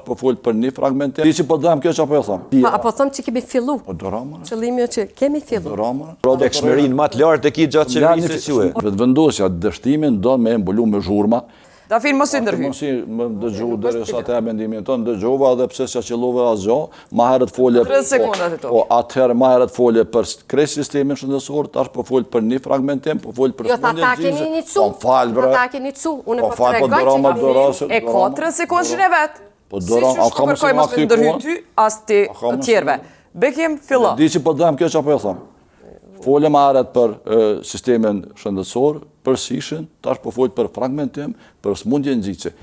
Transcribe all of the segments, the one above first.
po fol për një fragmentim. Ti që po dëm kjo çapo e them. Apo them që kemi fillu. Po dorama. Qëllimi është që kemi fillu. Dorama. Tekshmërinë më të lartë e ki gjatë qeverisë së Vetëvendosja dështimin do me mbulu me zhurma. Dafin mos i ndërhyj. Mos i më dëgjoj derisa të jap mendimin tonë, dëgjova edhe pse s'ja qellova asgjë, më herët folje. 30 sekonda të to. Po atëherë më herët folje për krejt sistemin shëndetësor, tash po fol për një fragmentim, po fol për Jo, ta keni inicu. Po fal bre. Ta keni inicu. Unë Po po fal, po tregoj dorama që dorasë. E ka 30 sekondën e vet. Po dorama, ka mos të ndërhyj ty as ti të tjerëve. Bekim fillo. Di që po dëm kjo çapo e them. Folëm më herët për sistemin shëndetësor, për sishin, tash po fol për fragmentim, për smundje nxitse.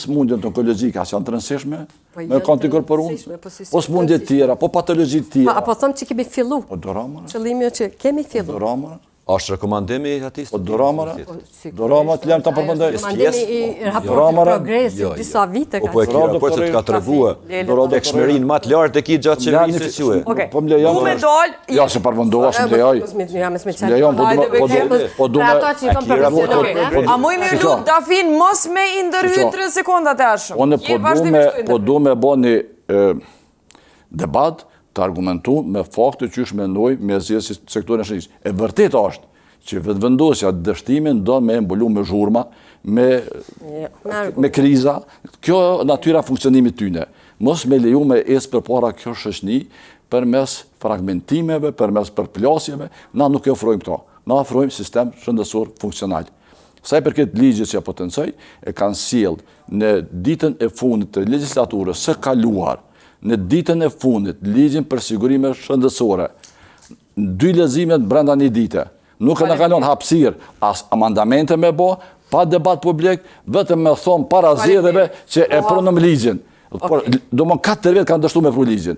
Smundjen onkologjike as janë të rëndësishme me antikorporunë, po smundje të tjera, po patologji të tjera. Apo them që kemi fillu. Po dorama. Qëllimi është që kemi fillu. Dorama. është rekomandimi aty? Po dorama. Dorama të lëm ta përmendoj. Rekomandimi i raportit progresi disa vite ka. Po e kira po të ka treguar. Tekshmërinë më të lartë e ki gjatë qeverisë së Okej. Po më lejon. Du me dal. Ja, se përmendova se lejoj. Lejon, po du A muj mi lut Dafin mos me i ndërhyj 30 sekonda të ashëm. Unë po du me bo një debat të argumentu me fakte që është mendoj me zgjedhjes sektorin e shëndetësisë. E vërtet është që vetëvendosja dështimin do me mbulu me zhurma, me kriza. Kjo natyra funksionimit tyne. Mos me leju me ecë përpara kjo shoqëni përmes fragmentimeve, përmes përplasjeve, na nuk e ofrojmë këto. Na ofrojmë sistem shëndetësor funksional. Sa i përket ligjit që ja potencoj, e kanë sjellë në ditën e fundit të legjislaturës së kaluar, në ditën e fundit, ligjin për sigurime shëndetësore, 2 leximet brenda një dite. Nuk e në kalon hapësirë as amandamente me bo, pa debat publik, vetëm me thonë para zgjedhjeve që e pronëm ligjin. Do më 4 vjet kanë dështu me pru ligjin.